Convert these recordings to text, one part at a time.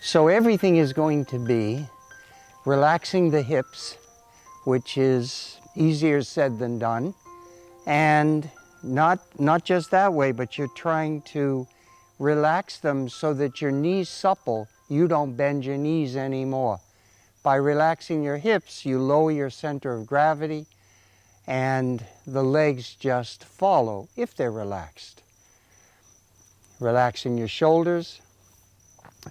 So everything is going to be relaxing the hips, which is easier said than done. And not just that way, but you're trying to relax them so that your knees supple. You don't bend your knees anymore. By relaxing your hips, you lower your center of gravity, and the legs just follow if they're relaxed. Relaxing your shoulders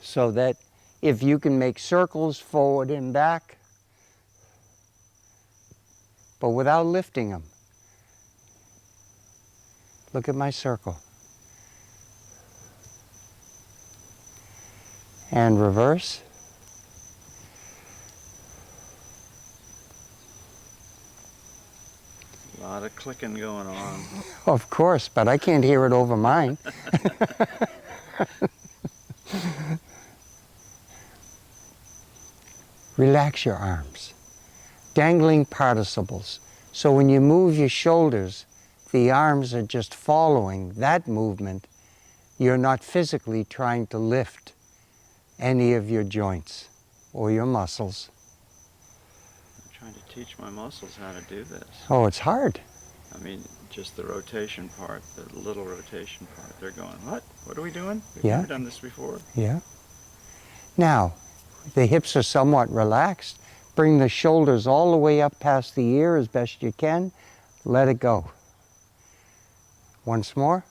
so that if you can make circles forward and back, but without lifting them. Look at my circle. And reverse. A lot of clicking going on. Of course, but I can't hear it over mine. Relax your arms. Dangling participles. So when you move your shoulders, the arms are just following that movement. You're not physically trying to lift any of your joints or your muscles. I'm trying to teach my muscles how to do this. Oh, it's hard. I mean, just the rotation part, the little rotation part. They're going, what? What are we doing? We've Yeah. never done this before. Yeah. Now, the hips are somewhat relaxed. Bring the shoulders all the way up past the ear as best you can. Let it go. Once more.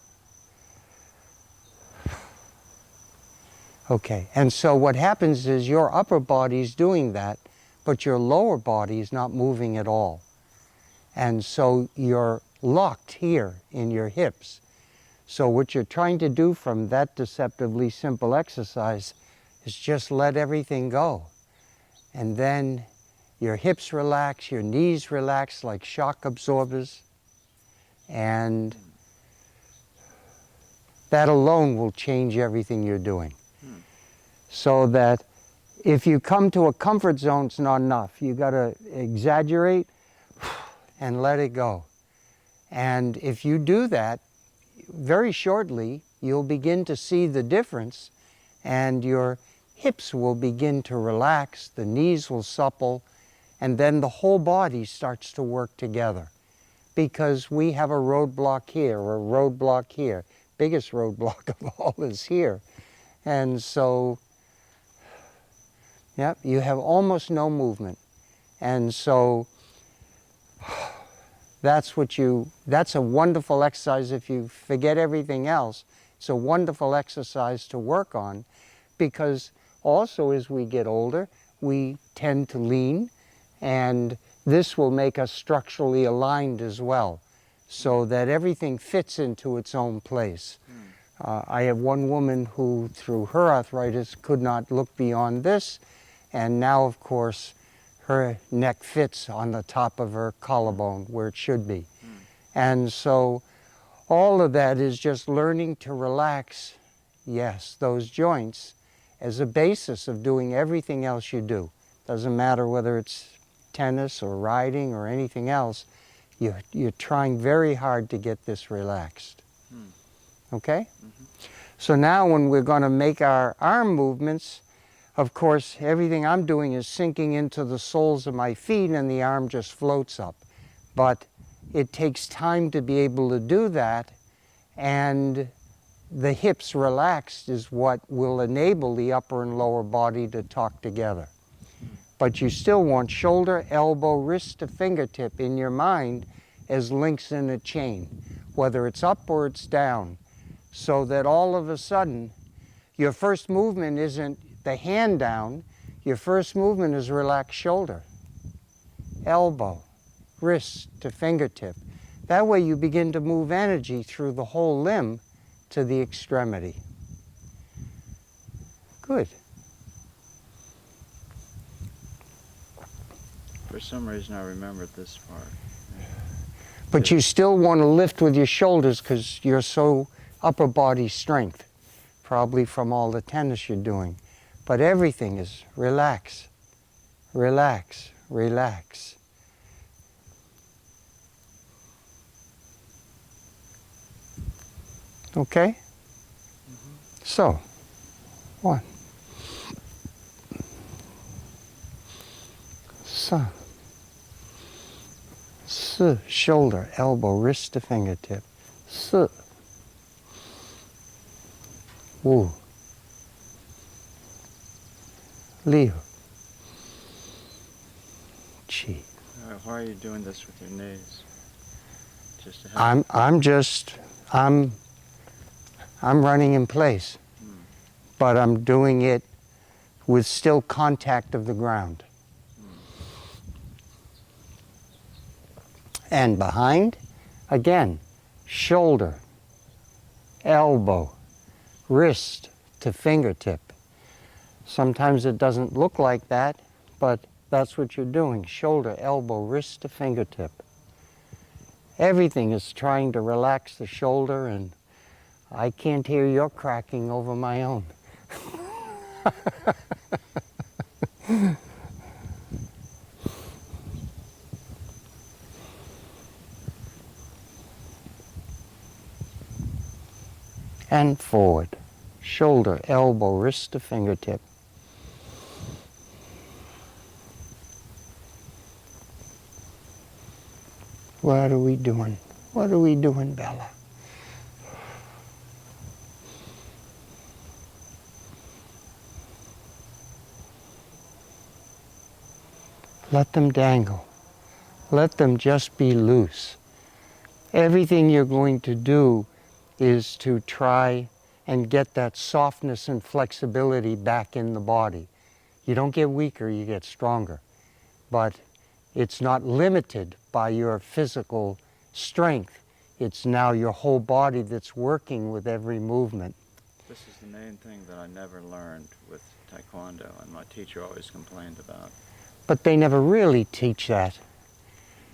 Okay, and so what happens is your upper body's doing that, but your lower body is not moving at all. And so you're locked here in your hips. So what you're trying to do from that deceptively simple exercise is just let everything go. And then your hips relax, your knees relax like shock absorbers, and that alone will change everything you're doing. So that if you come to a comfort zone, it's not enough. You got to exaggerate and let it go. And if you do that, very shortly, you'll begin to see the difference, and your hips will begin to relax, the knees will supple, and then the whole body starts to work together. Because we have a roadblock here, or a roadblock here. Biggest roadblock of all is here. And so, yep, you have almost no movement. And so that's a wonderful exercise. If you forget everything else, it's a wonderful exercise to work on, because also as we get older, we tend to lean, and this will make us structurally aligned as well, so that everything fits into its own place. I have one woman who, through her arthritis, could not look beyond this, and now, of course, her neck fits on the top of her collarbone where it should be. And so all of that is just learning to relax, yes, those joints as a basis of doing everything else you do. Doesn't matter whether it's tennis or riding or anything else, you're trying very hard to get this relaxed. Okay? So now when we're going to make our arm movements, of course, everything I'm doing is sinking into the soles of my feet, and the arm just floats up. But it takes time to be able to do that, and the hips relaxed is what will enable the upper and lower body to talk together. But you still want shoulder, elbow, wrist to fingertip in your mind as links in a chain, whether it's up or it's down, so that all of a sudden your first movement isn't the hand down, your first movement is relaxed shoulder, elbow, wrist to fingertip. That way you begin to move energy through the whole limb to the extremity. Good. For some reason, I remembered this part. But you still want to lift with your shoulders because you're so upper body strength, probably from all the tennis you're doing. But everything is relax, relax, relax. Okay? So, 1, Sa. S. Shoulder, elbow, wrist to fingertip. S. Wu. Liu. Chi. Why are you doing this with your knees? Just to help? I'm running in place, but I'm doing it with still contact of the ground. And behind, again, shoulder, elbow, wrist to fingertip. Sometimes it doesn't look like that, but that's what you're doing. Shoulder, elbow, wrist to fingertip. Everything is trying to relax the shoulder, and I can't hear your cracking over my own. And forward. Shoulder, elbow, wrist to fingertip. What are we doing? What are we doing, Bella? Let them dangle. Let them just be loose. Everything you're going to do is to try and get that softness and flexibility back in the body. You don't get weaker, you get stronger. But it's not limited by your physical strength. It's now your whole body that's working with every movement. This is the main thing that I never learned with Taekwondo, and my teacher always complained about. But they never really teach that.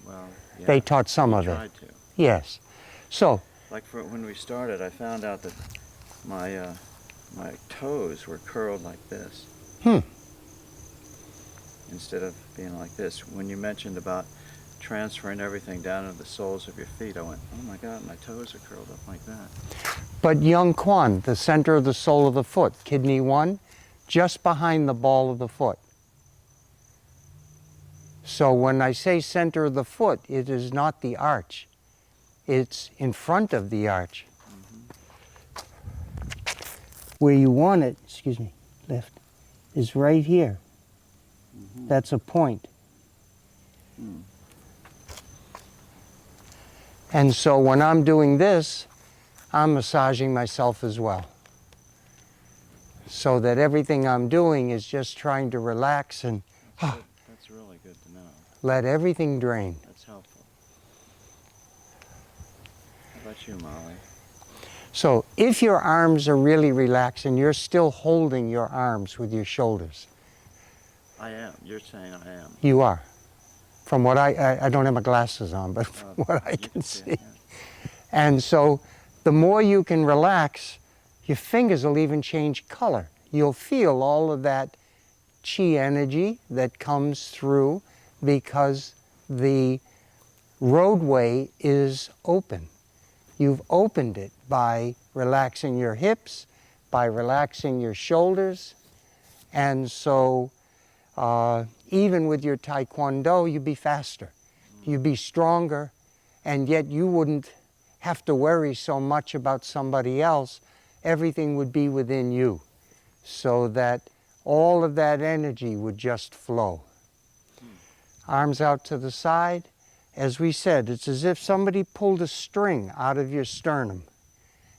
Well, yeah, They taught some we of it. tried to. Yes. So, Like when we started, I found out that my toes were curled like this. Instead of being like this. When you mentioned about transferring everything down into the soles of your feet, I went, oh my God, my toes are curled up like that. but Yung Kwan, the center of the sole of the foot, kidney 1, just behind the ball of the foot. So when I say center of the foot, it is not the arch. It's in front of the arch. Where you want it, excuse me, left, is right here. That's a point. And so when I'm doing this, I'm massaging myself as well. So that everything I'm doing is just trying to relax and That's really good to know. let everything drain. That's helpful. How about you, Molly? So if your arms are really relaxed and you're still holding your arms with your shoulders, I am. You're saying I am. you are. From what I don't have my glasses on, but from what I You can see see. it, yeah. And so the more you can relax, your fingers will even change color. You'll feel all of that chi energy that comes through because the roadway is open. You've opened it by relaxing your hips, by relaxing your shoulders. And so even with your Taekwondo, you'd be faster. You'd be stronger, and yet you wouldn't have to worry so much about somebody else. Everything would be within you, so that all of that energy would just flow. Arms out to the side. As we said, it's as if somebody pulled a string out of your sternum,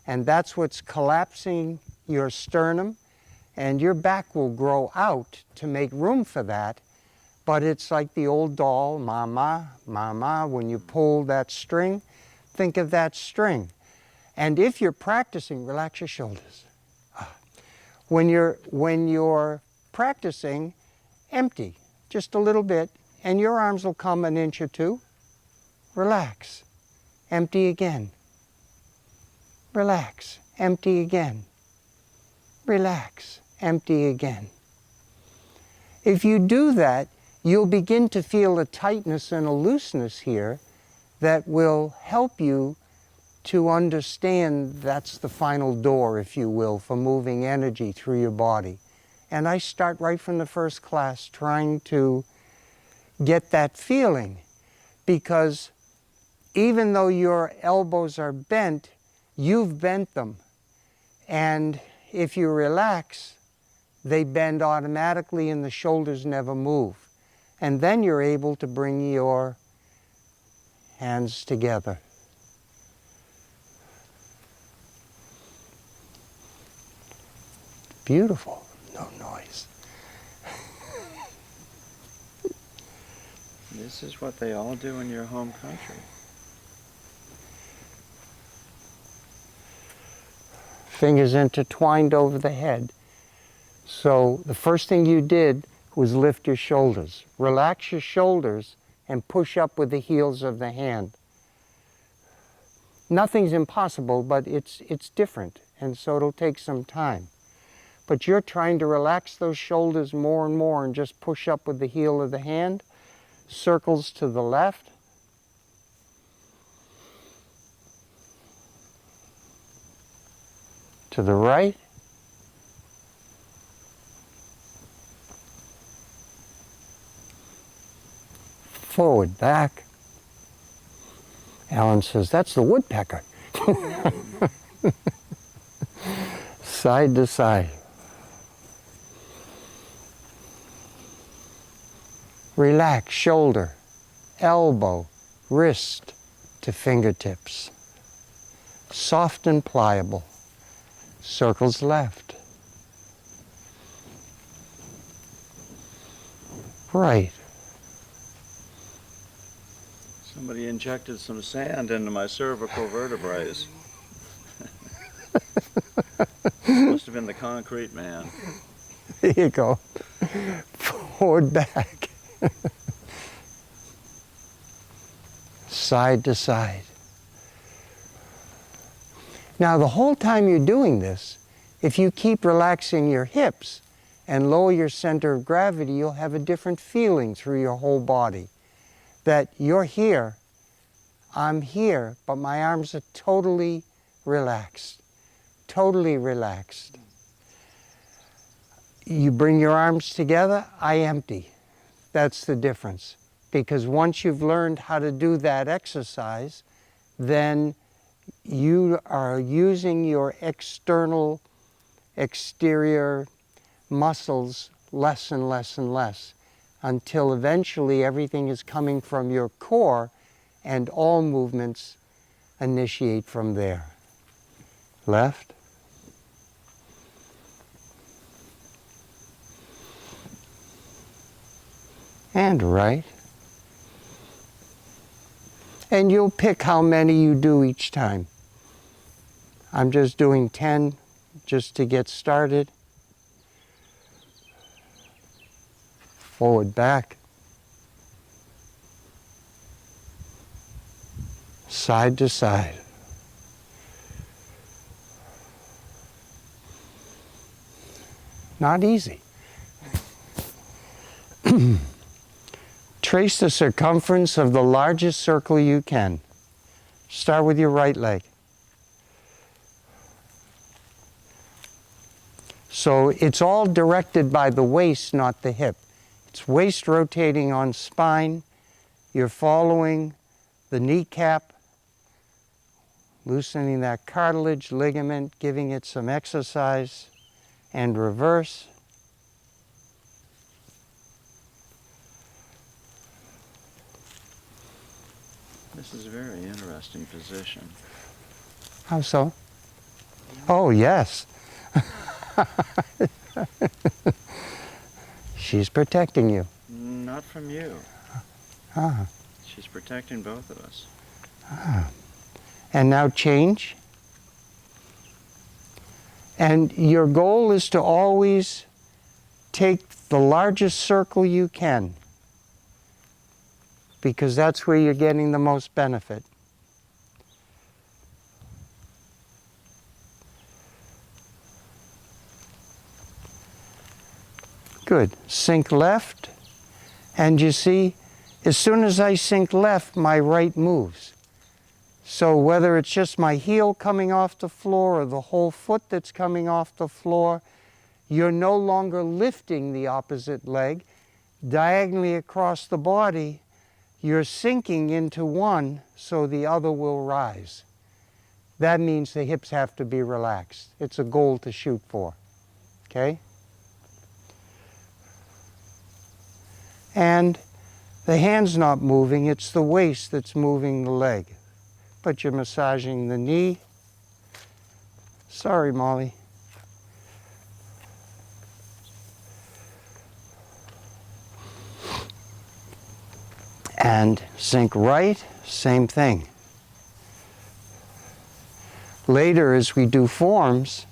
and that's what's collapsing your sternum, and your back will grow out to make room for that. But it's like the old doll, mama, mama, when you pull that string, think of that string. And if you're practicing, relax your shoulders. When you're practicing, empty just a little bit, and your arms will come an inch or two. Relax. Empty again. Relax. Empty again. Relax. Empty again. If you do that, you'll begin to feel a tightness and a looseness here that will help you to understand that's the final door, if you will, for moving energy through your body. And I start right from the first class trying to get that feeling, because even though your elbows are bent, you've bent them. And if you relax, they bend automatically and the shoulders never move. And then you're able to bring your hands together. Beautiful, no noise. This is what they all do in your home country. Fingers intertwined over the head. So the first thing you did was lift your shoulders. Relax your shoulders and push up with the heels of the hand. Nothing's impossible, but it's different, and so it'll take some time. But you're trying to relax those shoulders more and more and just push up with the heel of the hand. Circles to the left. To the right. Forward, back. Alan says, that's the woodpecker. Side to side. Relax shoulder, elbow, wrist to fingertips. Soft and pliable. Circles left. Right. Somebody injected some sand into my cervical vertebrae. Must have been the concrete man. There you go. Forward, back. Side to side. Now, the whole time you're doing this, if you keep relaxing your hips and lower your center of gravity, you'll have a different feeling through your whole body. That you're here, I'm here, but my arms are totally relaxed. Totally relaxed. You bring your arms together, I empty. That's the difference. Because once you've learned how to do that exercise, then you are using your exterior muscles less and less and less, until eventually everything is coming from your core and all movements initiate from there. Left. And right. And you'll pick how many you do each time. I'm just doing 10 just to get started. Forward, back. Side to side. Not easy. Trace the circumference of the largest circle you can. Start with your right leg. So it's all directed by the waist, not the hip. It's waist rotating on spine. You're following the kneecap, loosening that cartilage, ligament, giving it some exercise, and reverse. This is a very interesting position. How so? Oh, yes. She's protecting you. Not from you. Ah. She's protecting both of us. Ah. And now change. And your goal is to always take the largest circle you can, because that's where you're getting the most benefit. Good. Sink left, and you see, as soon as I sink left, my right moves. So whether it's just my heel coming off the floor or the whole foot that's coming off the floor, you're no longer lifting the opposite leg. diagonally across the body, you're sinking into one so the other will rise. That means the hips have to be relaxed. It's a goal to shoot for, okay? And the hand's not moving, it's the waist that's moving the leg. But you're massaging the knee. Sorry, Molly. And sink right, same thing. Later, as we do forms,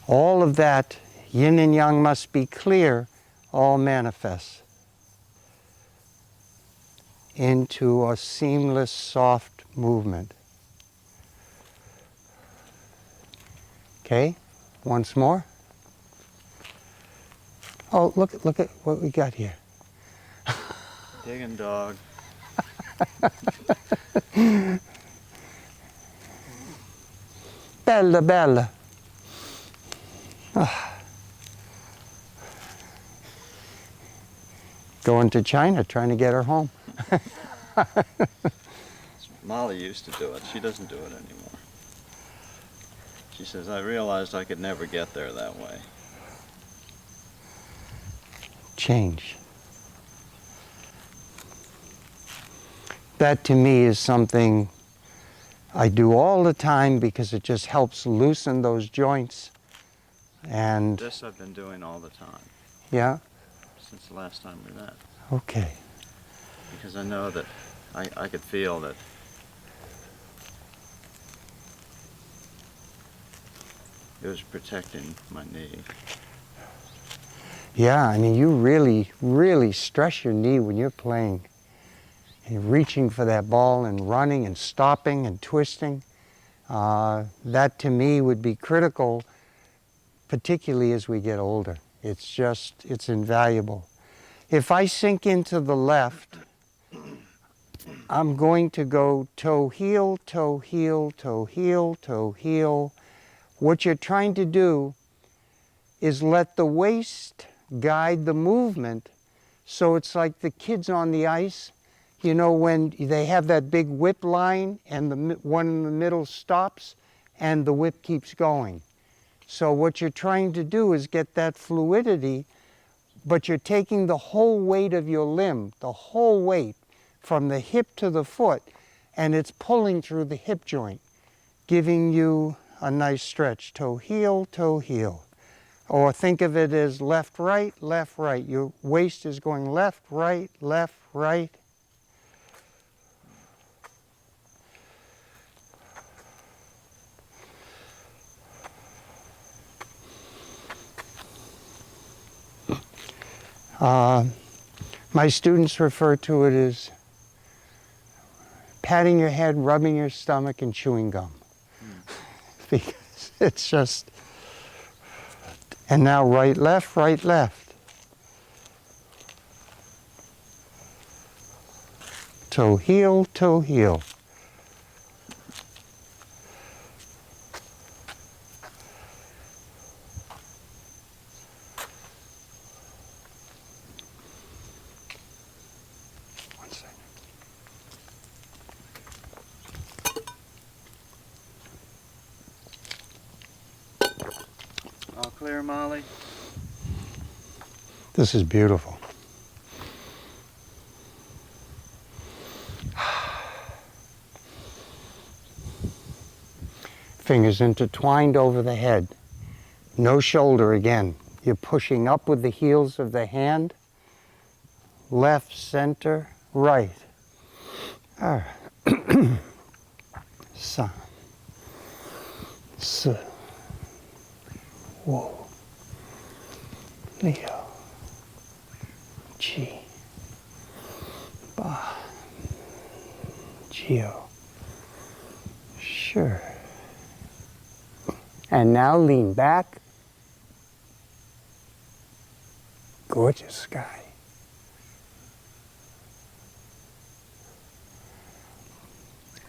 all of that yin and yang must be clear, all manifests into a seamless, soft movement. Okay, once more. Oh, look at what we got here. Digging dog. Bella, bella. Ah. Going to China, trying to get her home. Molly used to do it. She doesn't do it anymore. She says, I realized I could never get there that way. Change. That to me is something I do all the time because it just helps loosen those joints. And This I've been doing all the time, yeah, since the last time we met. okay. Because I know that I could feel that it was protecting my knee. Yeah, I mean, you really, really stress your knee when you're playing. And you're reaching for that ball and running and stopping and twisting. That to me would be critical, particularly as we get older. It's invaluable. If I sink into the left, I'm going to go toe, heel, toe, heel, toe, heel, toe, heel. What you're trying to do is let the waist guide the movement, so it's like the kids on the ice. You know, when they have that big whip line and the one in the middle stops and the whip keeps going. So what you're trying to do is get that fluidity, but you're taking the whole weight of your limb, the whole weight from the hip to the foot, and it's pulling through the hip joint, giving you a nice stretch. Toe, heel, toe, heel. Or think of it as left, right, left, right. Your waist is going left, right, left, right. My students refer to it as patting your head, rubbing your stomach, and chewing gum. Because it's just, and now right, left, right, left. Toe, heel, toe, heel. All clear, Molly? This is beautiful. Fingers intertwined over the head. No shoulder again. You're pushing up with the heels of the hand. Left, center, right. Ah. Sa. S. Wo. Leo. Chi. Ba. Geo. Sure. And now lean back. Gorgeous sky.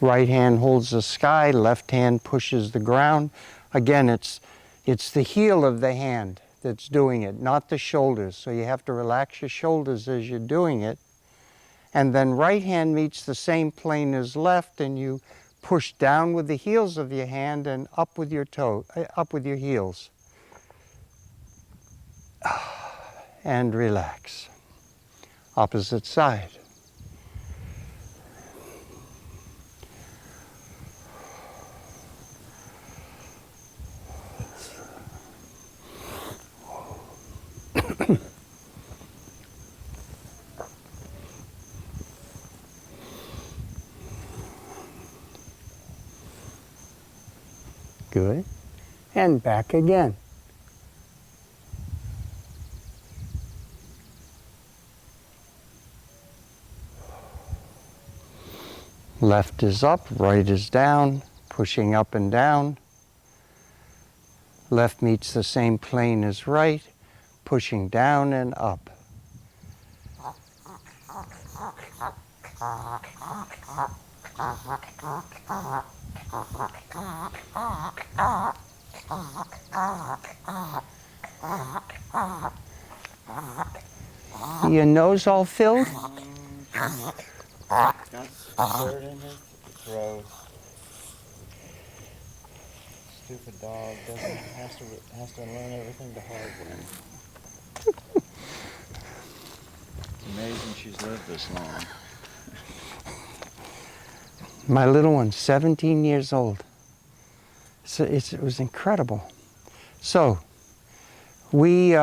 Right hand holds the sky, left hand pushes the ground. Again, it's the heel of the hand that's doing it, not the shoulders. So you have to relax your shoulders as you're doing it. And then right hand meets the same plane as left, and you push down with the heels of your hand and up with your up with your heels. And relax. Opposite side. Good. And back again. Left is up, right is down, pushing up and down. Left meets the same plane as right, pushing down and up. Your nose all filled? Got dirt in his throat. Stupid dog has to learn everything the hard way. It's amazing she's lived this long. My little one's 17 years old. So it was incredible. So we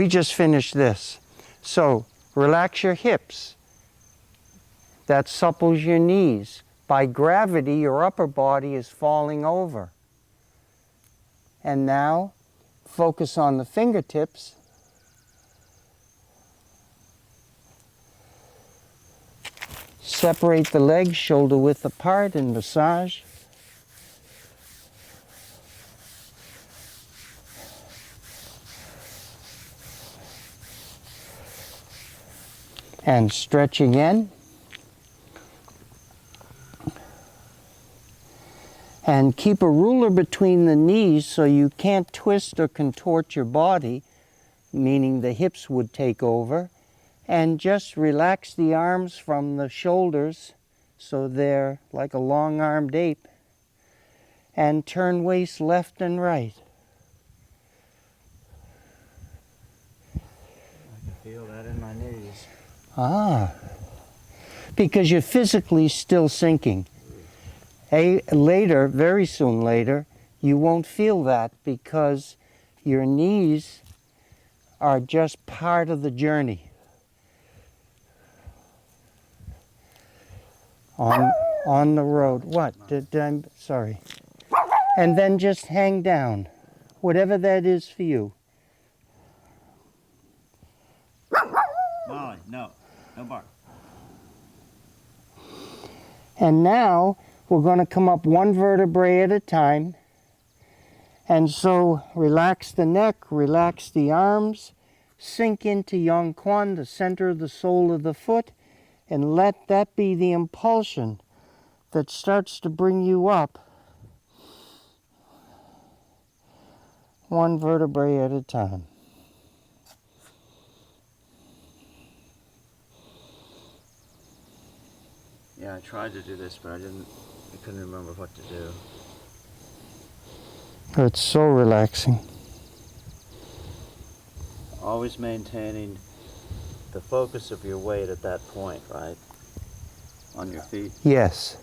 just finished this. So relax your hips. That supples your knees. By gravity, your upper body is falling over. And now, focus on the fingertips. Separate the legs shoulder width apart and massage. And stretch again. And keep a ruler between the knees so you can't twist or contort your body, meaning the hips would take over. And just relax the arms from the shoulders so they're like a long-armed ape. And turn waist left and right. I can feel that in my knees. Ah, because you're physically still sinking. Later, very soon later, you won't feel that because your knees are just part of the journey. On the road. What? I'm sorry. And then just hang down, whatever that is for you. Molly, no bark. And now we're going to come up one vertebrae at a time. And so relax the neck, relax the arms, sink into Yang Quan, the center of the sole of the foot, and let that be the impulsion that starts to bring you up one vertebrae at a time. Yeah, I tried to do this, but I couldn't remember what to do. It's so relaxing. Always maintaining the focus of your weight at that point, right? On your feet. Yes.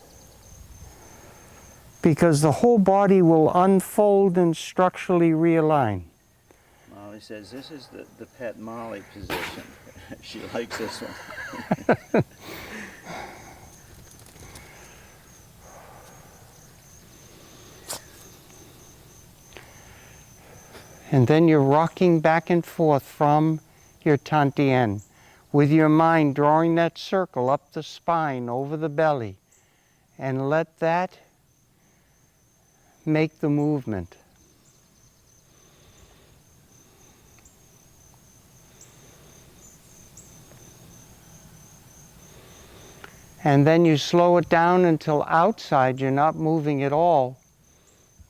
Because the whole body will unfold and structurally realign. Molly says this is the pet Molly position. She likes this one. And then you're rocking back and forth from your Tantien, with your mind drawing that circle up the spine, over the belly, and let that make the movement. And then you slow it down until outside you're not moving at all,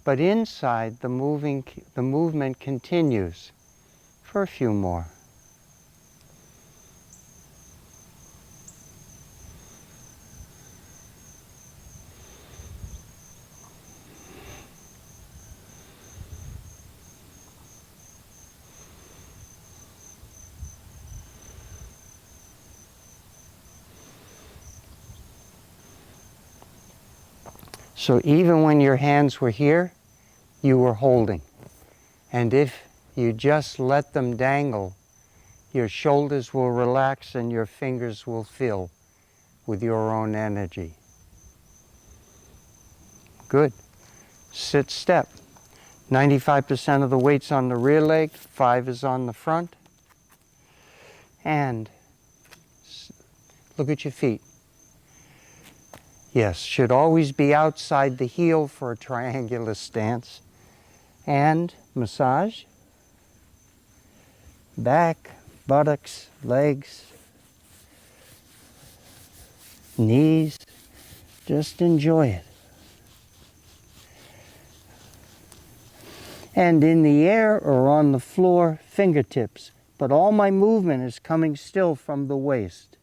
but inside the movement continues. for a few more. So even when your hands were here, you were holding. And if you just let them dangle, your shoulders will relax and your fingers will fill with your own energy. Good. Sit step. 95% of the weight's on the rear leg, 5 is on the front. And look at your feet. Yes, should always be outside the heel for a triangular stance. And massage. Back, buttocks, legs, knees. Just enjoy it. And in the air or on the floor, fingertips. But all my movement is coming still from the waist.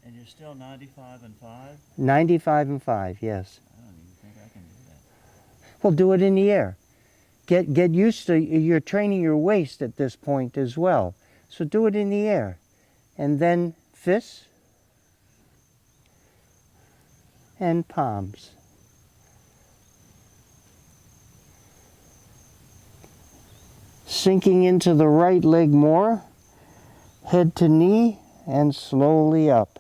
And you're still 95 and 5? 95 and 5, yes. I don't even think I can do that. Well, do it in the air. Get used to, you're training your waist at this point as well. So do it in the air. And then fists and palms. Sinking into the right leg more, head to knee and slowly up.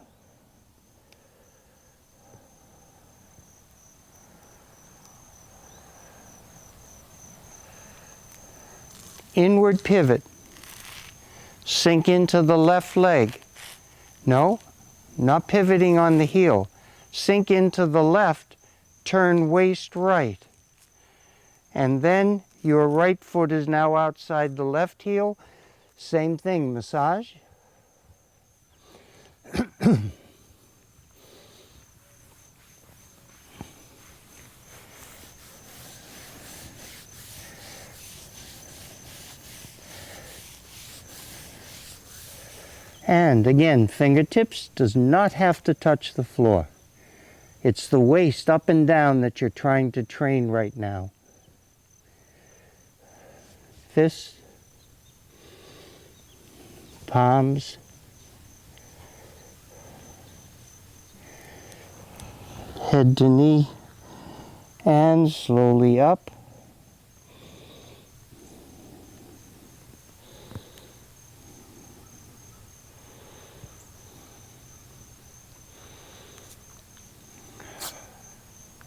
Inward pivot. Sink into the left leg. No, not pivoting on the heel. Sink into the left, turn waist right. And then your right foot is now outside the left heel. Same thing, massage. And again, fingertips does not have to touch the floor. It's the waist up and down that you're trying to train right now. Fists, palms, head to knee, and slowly up.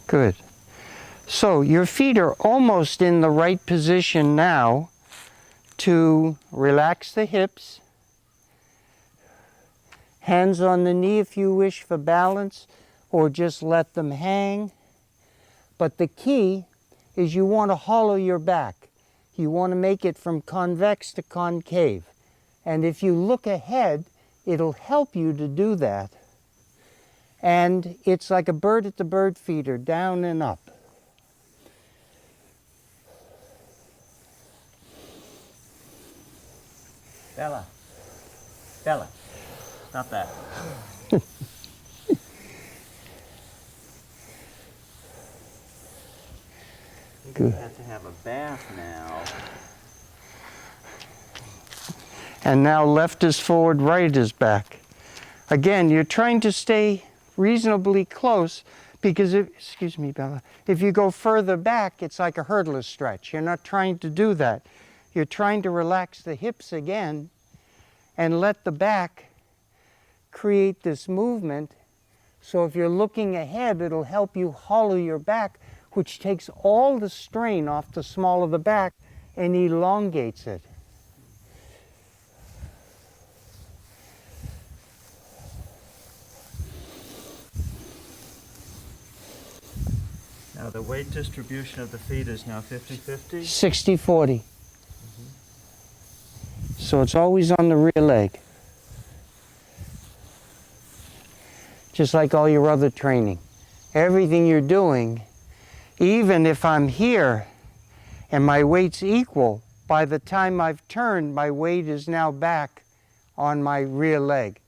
Good. So your feet are almost in the right position now to relax the hips. Hands on the knee if you wish for balance, or just let them hang. But the key is you want to hollow your back. You want to make it from convex to concave. And if you look ahead, it'll help you to do that. And it's like a bird at the bird feeder, down and up. Bella. Bella. Not that. Good. You have to have a bath now. And now left is forward, right is back. Again, you're trying to stay reasonably close because, excuse me, Bella, if you go further back, it's like a hurdler stretch. You're not trying to do that. You're trying to relax the hips again and let the back create this movement. So if you're looking ahead, it'll help you hollow your back, which takes all the strain off the small of the back and elongates it. Now the weight distribution of the feet is now 50-50? 60-40. So it's always on the rear leg. Just like all your other training. Everything you're doing, even if I'm here and my weight's equal, by the time I've turned, my weight is now back on my rear leg.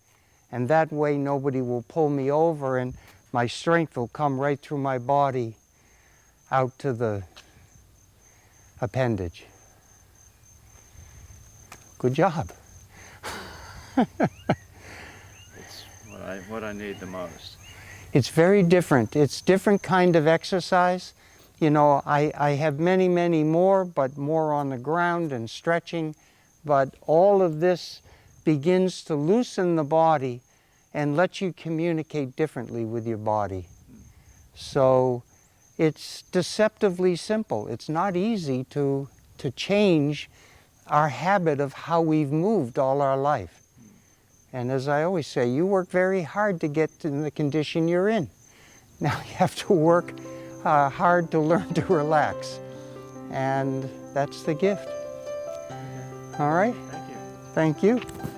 And that way nobody will pull me over and my strength will come right through my body out to the appendage. Good job. It's what I need the most. It's very different. It's different kind of exercise. You know, I have many, many more, but more on the ground and stretching. But all of this begins to loosen the body and let you communicate differently with your body. So it's deceptively simple. It's not easy to change our habit of how we've moved all our life. And as I always say, you work very hard to get in the condition you're in. Now you have to work hard to learn to relax. And that's the gift. All right? Thank you. Thank you.